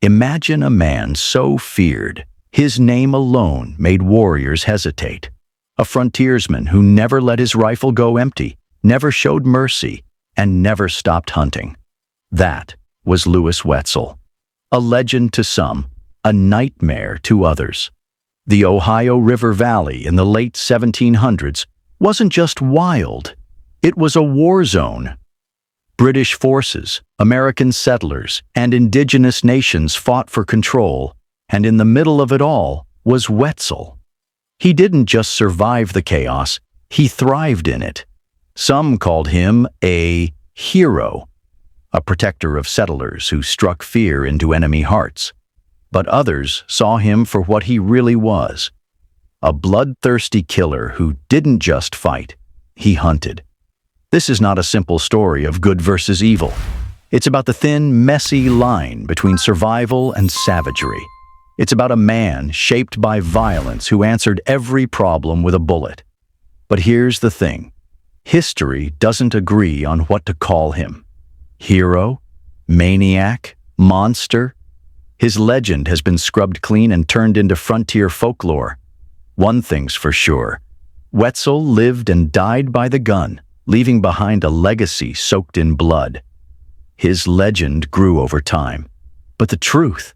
Imagine a man so feared, his name alone made warriors hesitate. A frontiersman who never let his rifle go empty, never showed mercy, and never stopped hunting. That was Lewis Wetzel. A legend to some, a nightmare to others. The Ohio River Valley in the late 1700s wasn't just wild, it was a war zone. British forces, American settlers, and indigenous nations fought for control, and in the middle of it all was Wetzel. He didn't just survive the chaos, he thrived in it. Some called him a hero, a protector of settlers who struck fear into enemy hearts. But others saw him for what he really was, a bloodthirsty killer who didn't just fight, he hunted. This is not a simple story of good versus evil. It's about the thin, messy line between survival and savagery. It's about a man shaped by violence who answered every problem with a bullet. But here's the thing. History doesn't agree on what to call him. Hero? Maniac? Monster? His legend has been scrubbed clean and turned into frontier folklore. One thing's for sure. Wetzel lived and died by the gun, leaving behind a legacy soaked in blood. His legend grew over time. But the truth,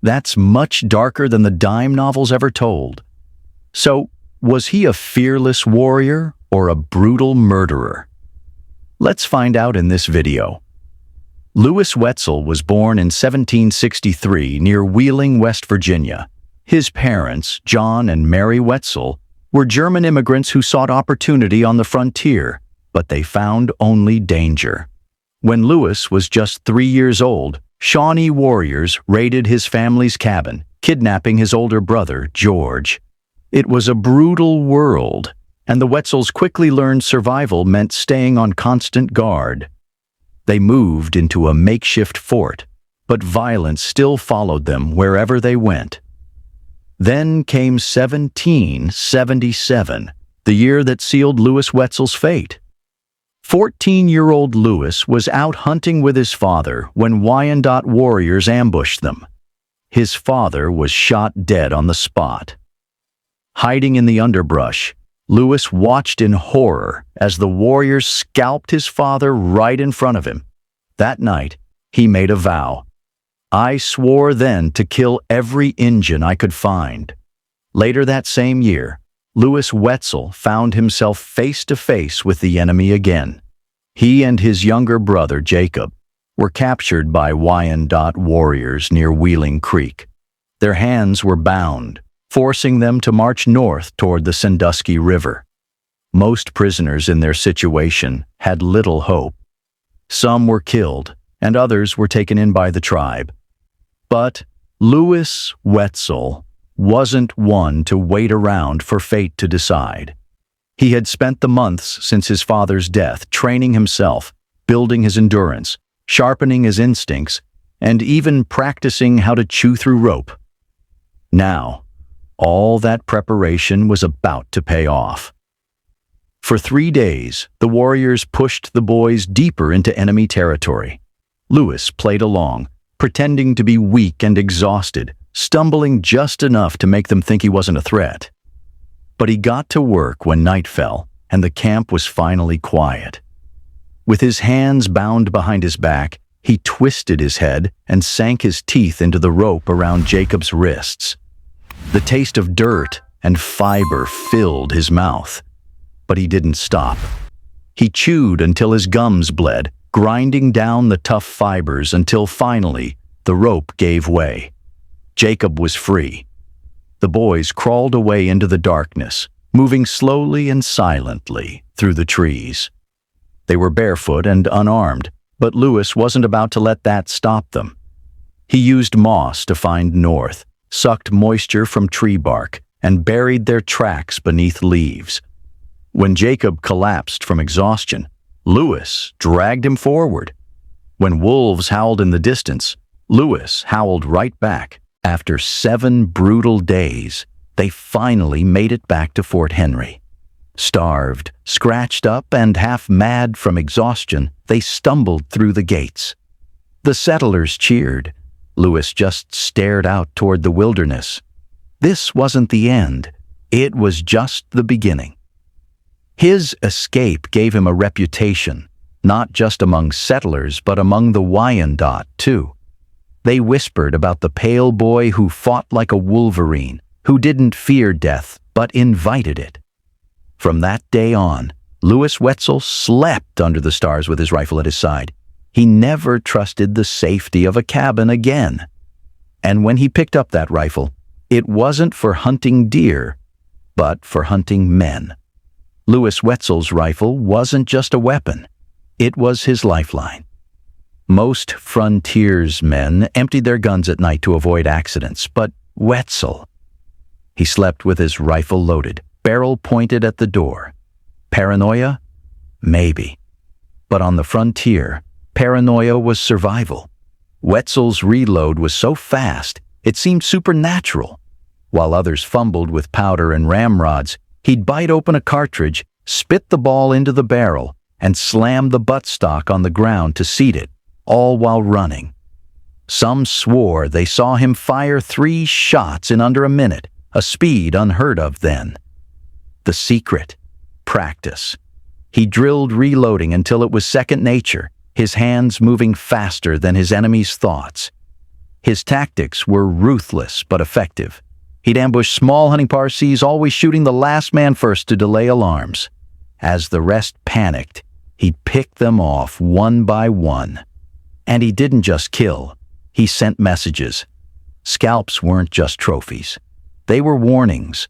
that's much darker than the dime novels ever told. So, was he a fearless warrior or a brutal murderer? Let's find out in this video. Lewis Wetzel was born in 1763 near Wheeling, West Virginia. His parents, John and Mary Wetzel, were German immigrants who sought opportunity on the frontier, but they found only danger. When Lewis was just 3 years old, Shawnee warriors raided his family's cabin, kidnapping his older brother, George. It was a brutal world, and the Wetzels quickly learned survival meant staying on constant guard. They moved into a makeshift fort, but violence still followed them wherever they went. Then came 1777, the year that sealed Lewis Wetzel's fate. 14-year-old Lewis was out hunting with his father when Wyandot warriors ambushed them. His father was shot dead on the spot. Hiding in the underbrush, Lewis watched in horror as the warriors scalped his father right in front of him. That night, he made a vow. I swore then to kill every Injun I could find. Later that same year, Lewis Wetzel found himself face to face with the enemy again. He and his younger brother, Jacob, were captured by Wyandot warriors near Wheeling Creek. Their hands were bound, forcing them to march north toward the Sandusky River. Most prisoners in their situation had little hope. Some were killed, and others were taken in by the tribe. But Lewis Wetzel wasn't one to wait around for fate to decide. He had spent the months since his father's death training himself, building his endurance, sharpening his instincts, and even practicing how to chew through rope. Now, all that preparation was about to pay off. For 3 days, the warriors pushed the boys deeper into enemy territory. Lewis played along, pretending to be weak and exhausted, stumbling just enough to make them think he wasn't a threat. But he got to work when night fell, and the camp was finally quiet. With his hands bound behind his back, he twisted his head and sank his teeth into the rope around Jacob's wrists. The taste of dirt and fiber filled his mouth, but he didn't stop. He chewed until his gums bled, grinding down the tough fibers until finally the rope gave way. Jacob was free. The boys crawled away into the darkness, moving slowly and silently through the trees. They were barefoot and unarmed, but Lewis wasn't about to let that stop them. He used moss to find north, sucked moisture from tree bark, and buried their tracks beneath leaves. When Jacob collapsed from exhaustion, Lewis dragged him forward. When wolves howled in the distance, Lewis howled right back. After 7 brutal days, they finally made it back to Fort Henry. Starved, scratched up, and half mad from exhaustion, they stumbled through the gates. The settlers cheered. Lewis just stared out toward the wilderness. This wasn't the end. It was just the beginning. His escape gave him a reputation, not just among settlers but among the Wyandot, too. They whispered about the pale boy who fought like a wolverine, who didn't fear death but invited it. From that day on, Lewis Wetzel slept under the stars with his rifle at his side. He never trusted the safety of a cabin again. And when he picked up that rifle, it wasn't for hunting deer, but for hunting men. Lewis Wetzel's rifle wasn't just a weapon. It was his lifeline. Most frontiersmen emptied their guns at night to avoid accidents, but Wetzel, he slept with his rifle loaded, barrel pointed at the door. Paranoia? Maybe. But on the frontier, paranoia was survival. Wetzel's reload was so fast, it seemed supernatural. While others fumbled with powder and ramrods, he'd bite open a cartridge, spit the ball into the barrel, and slam the buttstock on the ground to seat it, all while running. Some swore they saw him fire 3 shots in under a minute, a speed unheard of then. The secret: practice. He drilled reloading until it was second nature, his hands moving faster than his enemy's thoughts. His tactics were ruthless but effective. He'd ambush small hunting parsees, always shooting the last man first to delay alarms. As the rest panicked, he'd pick them off one by one. And he didn't just kill, he sent messages. Scalps weren't just trophies. They were warnings.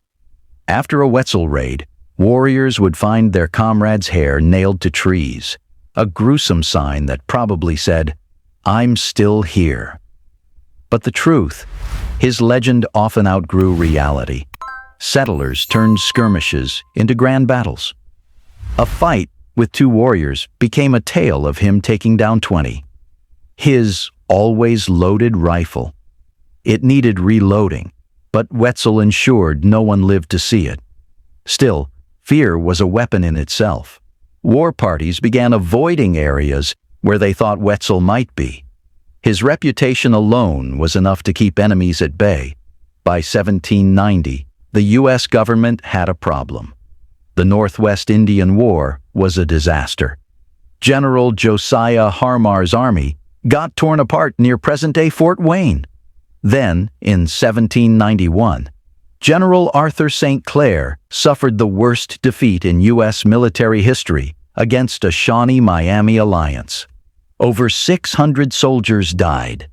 After a Wetzel raid, warriors would find their comrades' hair nailed to trees, a gruesome sign that probably said, "I'm still here." But the truth, his legend often outgrew reality. Settlers turned skirmishes into grand battles. A fight with 2 warriors became a tale of him taking down 20. His always loaded rifle. It needed reloading, but Wetzel ensured no one lived to see it. Still, fear was a weapon in itself. War parties began avoiding areas where they thought Wetzel might be. His reputation alone was enough to keep enemies at bay. By 1790, the U.S. government had a problem. The Northwest Indian War was a disaster. General Josiah Harmar's army got torn apart near present-day Fort Wayne. Then, in 1791, General Arthur St. Clair suffered the worst defeat in U.S. military history against a Shawnee-Miami alliance. Over 600 soldiers died.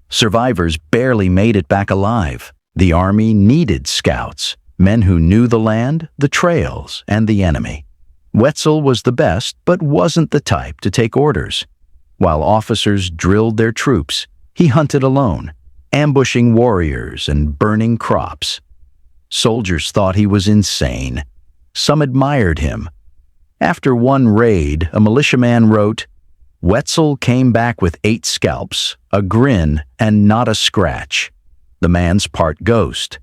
Survivors barely made it back alive. The army needed scouts, men who knew the land, the trails, and the enemy. Wetzel was the best, but wasn't the type to take orders. While officers drilled their troops, he hunted alone, ambushing warriors and burning crops. Soldiers thought he was insane. Some admired him. After one raid, a militiaman wrote, "Wetzel came back with 8 scalps, a grin, and not a scratch." The man's part ghost.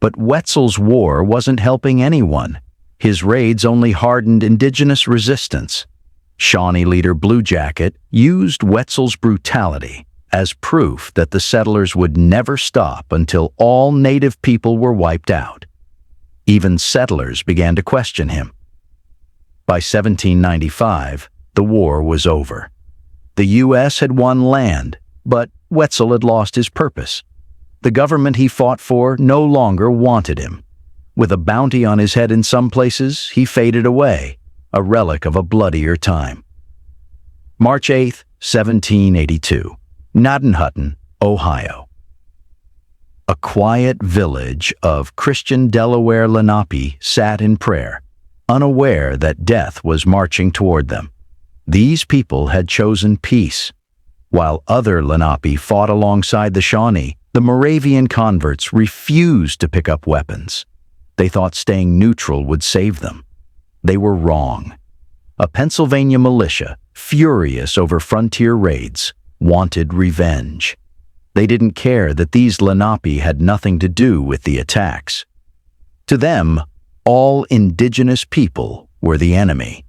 But Wetzel's war wasn't helping anyone. His raids only hardened indigenous resistance. Shawnee leader Blue Jacket used Wetzel's brutality as proof that the settlers would never stop until all native people were wiped out. Even settlers began to question him. By 1795, the war was over. The U.S. had won land, but Wetzel had lost his purpose. The government he fought for no longer wanted him. With a bounty on his head in some places, he faded away, a relic of a bloodier time. March 8, 1782, Gnadenhutten, Ohio. A quiet village of Christian Delaware Lenape sat in prayer, unaware that death was marching toward them. These people had chosen peace. While other Lenape fought alongside the Shawnee, the Moravian converts refused to pick up weapons. They thought staying neutral would save them. They were wrong. A Pennsylvania militia, furious over frontier raids, wanted revenge. They didn't care that these Lenape had nothing to do with the attacks. To them, all indigenous people were the enemy.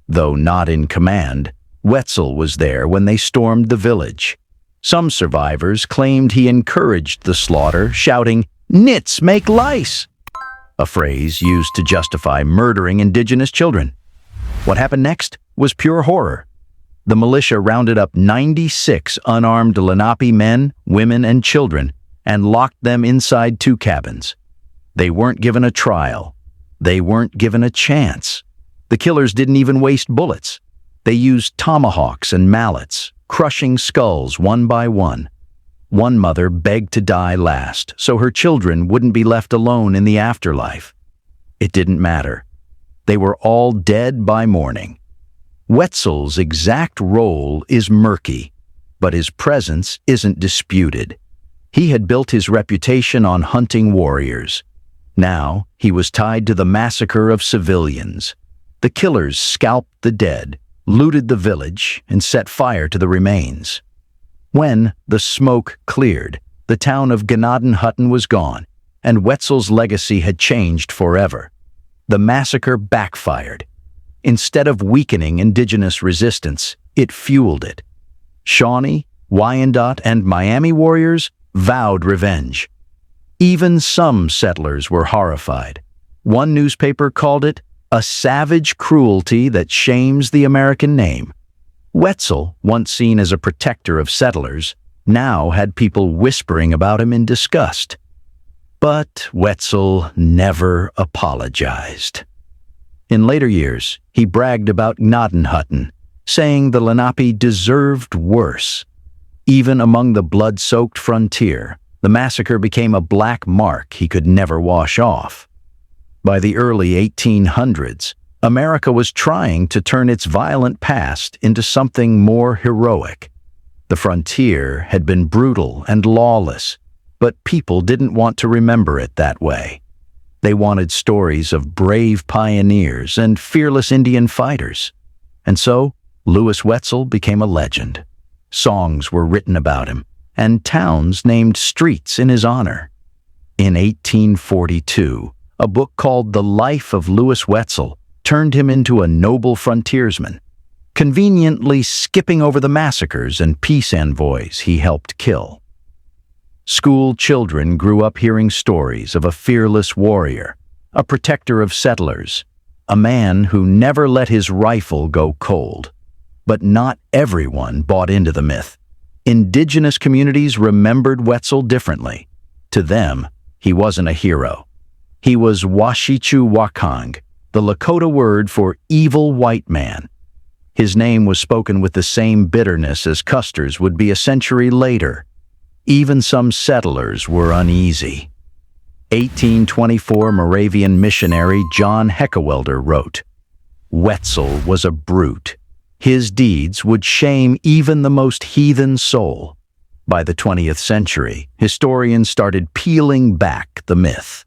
Though not in command, Wetzel was there when they stormed the village. Some survivors claimed he encouraged the slaughter, shouting, "Nits make lice," a phrase used to justify murdering indigenous children. What happened next was pure horror. The militia rounded up 96 unarmed Lenape men, women, and children and locked them inside 2 cabins. They weren't given a trial. They weren't given a chance. The killers didn't even waste bullets. They used tomahawks and mallets, crushing skulls one by one. One mother begged to die last so her children wouldn't be left alone in the afterlife. It didn't matter. They were all dead by morning. Wetzel's exact role is murky, but his presence isn't disputed. He had built his reputation on hunting warriors. Now he was tied to the massacre of civilians. The killers scalped the dead, looted the village, and set fire to the remains. When the smoke cleared, the town of Gnadenhutten was gone, and Wetzel's legacy had changed forever. The massacre backfired. Instead of weakening indigenous resistance, it fueled it. Shawnee, Wyandotte, and Miami warriors vowed revenge. Even some settlers were horrified. One newspaper called it a savage cruelty that shames the American name. Wetzel, once seen as a protector of settlers, now had people whispering about him in disgust. But Wetzel never apologized. In later years, he bragged about Gnadenhutten, saying the Lenape deserved worse. Even among the blood-soaked frontier, the massacre became a black mark he could never wash off. By the early 1800s, America was trying to turn its violent past into something more heroic. The frontier had been brutal and lawless, but people didn't want to remember it that way. They wanted stories of brave pioneers and fearless Indian fighters. And so, Lewis Wetzel became a legend. Songs were written about him, and towns named streets in his honor. In 1842, a book called The Life of Lewis Wetzel turned him into a noble frontiersman, conveniently skipping over the massacres and peace envoys he helped kill. School children grew up hearing stories of a fearless warrior, a protector of settlers, a man who never let his rifle go cold. But not everyone bought into the myth. Indigenous communities remembered Wetzel differently. To them, he wasn't a hero. He was Washichu Wakang, the Lakota word for evil white man. His name was spoken with the same bitterness as Custer's would be a century later. Even some settlers were uneasy. 1824 Moravian missionary John Heckewelder wrote, "Wetzel was a brute. His deeds would shame even the most heathen soul." By the 20th century, historians started peeling back the myth.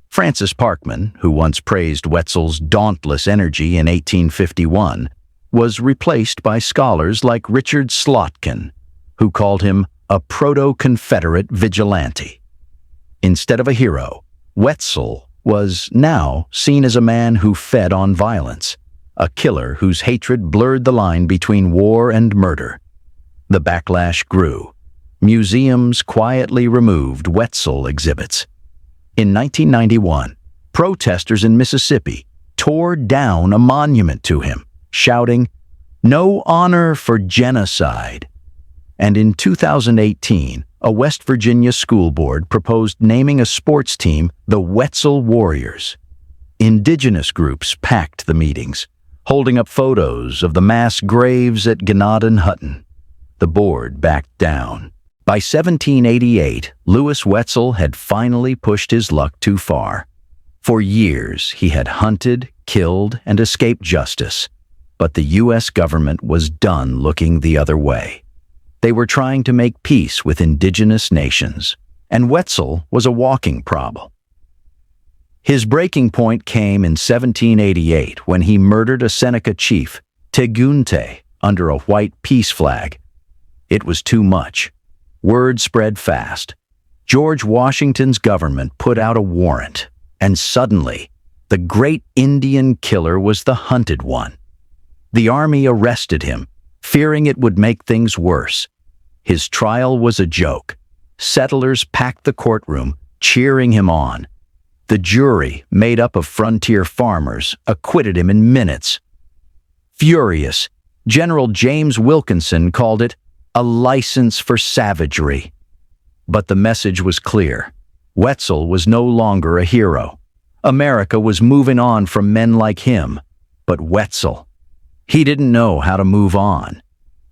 Francis Parkman, who once praised Wetzel's dauntless energy in 1851, was replaced by scholars like Richard Slotkin, who called him a proto-Confederate vigilante. Instead of a hero, Wetzel was now seen as a man who fed on violence, a killer whose hatred blurred the line between war and murder. The backlash grew. Museums quietly removed Wetzel exhibits. In 1991, protesters in Mississippi tore down a monument to him, shouting, "No honor for genocide." And in 2018, a West Virginia school board proposed naming a sports team the Wetzel Warriors. Indigenous groups packed the meetings, holding up photos of the mass graves at Gnadenhutten. The board backed down. By 1788, Lewis Wetzel had finally pushed his luck too far. For years, he had hunted, killed, and escaped justice. But the U.S. government was done looking the other way. They were trying to make peace with indigenous nations, and Wetzel was a walking problem. His breaking point came in 1788 when he murdered a Seneca chief, Tegunte, under a white peace flag. It was too much. Word spread fast. George Washington's government put out a warrant, and suddenly, the great Indian killer was the hunted one. The army arrested him, fearing it would make things worse. His trial was a joke. Settlers packed the courtroom, cheering him on. The jury, made up of frontier farmers, acquitted him in minutes. Furious, General James Wilkinson called it a license for savagery. But the message was clear. Wetzel was no longer a hero. America was moving on from men like him. But Wetzel, he didn't know how to move on.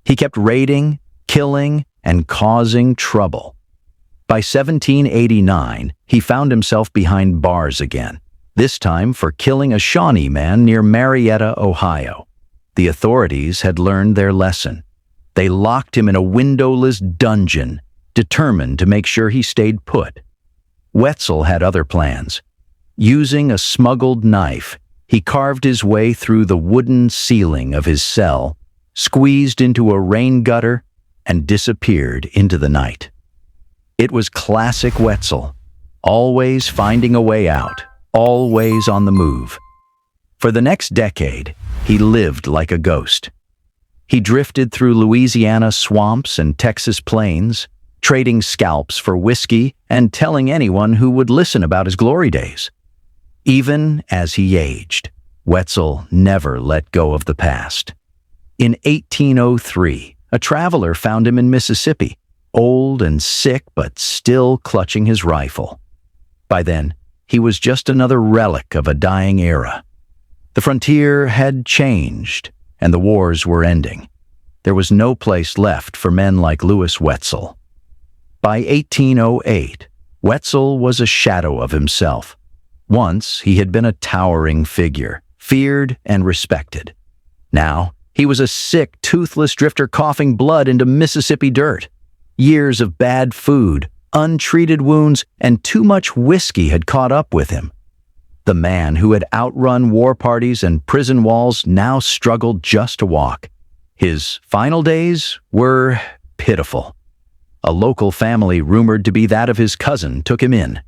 He kept raiding, killing, and causing trouble. By 1789, he found himself behind bars again, this time for killing a Shawnee man near Marietta, Ohio. The authorities had learned their lesson. They locked him in a windowless dungeon, determined to make sure he stayed put. Wetzel had other plans. Using a smuggled knife, he carved his way through the wooden ceiling of his cell, squeezed into a rain gutter, and disappeared into the night. It was classic Wetzel, always finding a way out, always on the move. For the next decade, he lived like a ghost. He drifted through Louisiana swamps and Texas plains, trading scalps for whiskey and telling anyone who would listen about his glory days. Even as he aged, Wetzel never let go of the past. In 1803, a traveler found him in Mississippi, old and sick but still clutching his rifle. By then, he was just another relic of a dying era. The frontier had changed, and the wars were ending. There was no place left for men like Lewis Wetzel. By 1808, Wetzel was a shadow of himself. Once, he had been a towering figure, feared and respected. Now, he was a sick, toothless drifter coughing blood into Mississippi dirt. Years of bad food, untreated wounds, and too much whiskey had caught up with him. The man who had outrun war parties and prison walls now struggled just to walk. His final days were pitiful. A local family rumored to be that of his cousin took him in.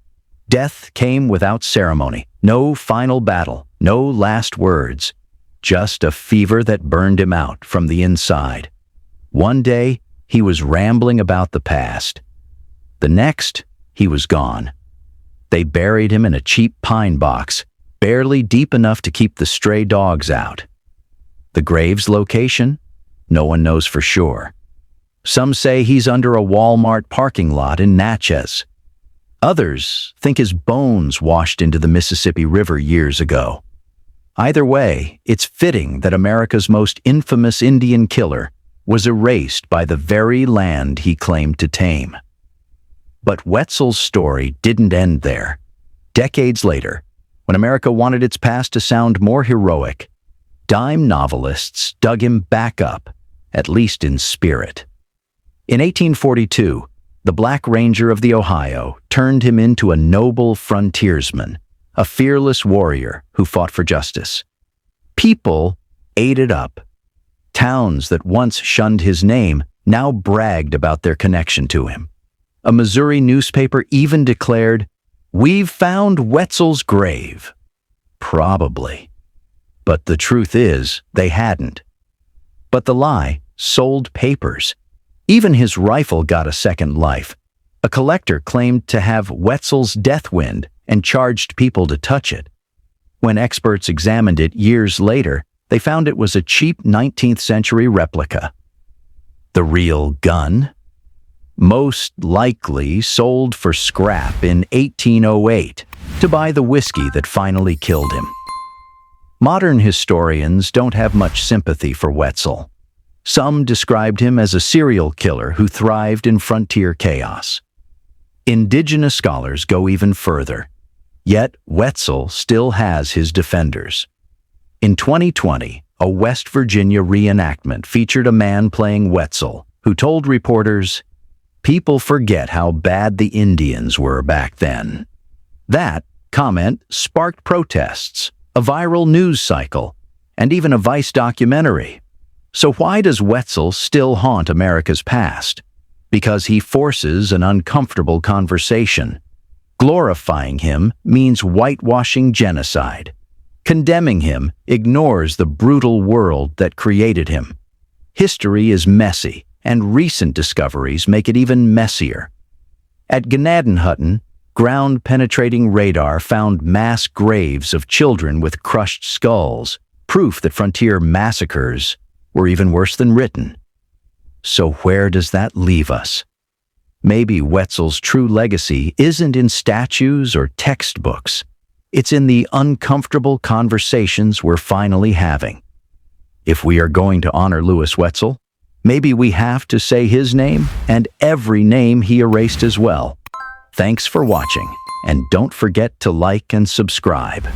Death came without ceremony, no final battle, no last words, just a fever that burned him out from the inside. One day, he was rambling about the past. The next, he was gone. They buried him in a cheap pine box, barely deep enough to keep the stray dogs out. The grave's location? No one knows for sure. Some say he's under a Walmart parking lot in Natchez. Others think his bones washed into the Mississippi River years ago. Either way, it's fitting that America's most infamous Indian killer was erased by the very land he claimed to tame. But Wetzel's story didn't end there. Decades later, when America wanted its past to sound more heroic, dime novelists dug him back up, at least in spirit. In 1842, the Black Ranger of the Ohio turned him into a noble frontiersman, a fearless warrior who fought for justice. People ate it up. Towns that once shunned his name now bragged about their connection to him. A Missouri newspaper even declared, "We've found Wetzel's grave." Probably. But the truth is, they hadn't. But the lie sold papers. Even his rifle got a second life. A collector claimed to have Wetzel's death wind and charged people to touch it. When experts examined it years later, they found it was a cheap 19th century replica. The real gun? Most likely sold for scrap in 1808 to buy the whiskey that finally killed him. Modern historians don't have much sympathy for Wetzel. Some described him as a serial killer who thrived in frontier chaos. Indigenous scholars go even further. Yet Wetzel still has his defenders. In 2020, a West Virginia reenactment featured a man playing Wetzel who told reporters, "People forget how bad the Indians were back then." That comment sparked protests, a viral news cycle, and even a Vice documentary. So why does Wetzel still haunt America's past? Because he forces an uncomfortable conversation. Glorifying him means whitewashing genocide. Condemning him ignores the brutal world that created him. History is messy, and recent discoveries make it even messier. At Gnadenhutten, ground-penetrating radar found mass graves of children with crushed skulls, proof that frontier massacres were even worse than written. So where does that leave us? Maybe Wetzel's true legacy isn't in statues or textbooks. It's in the uncomfortable conversations we're finally having. If we are going to honor Lewis Wetzel, maybe we have to say his name and every name he erased as well. Thanks for watching, and don't forget to like and subscribe.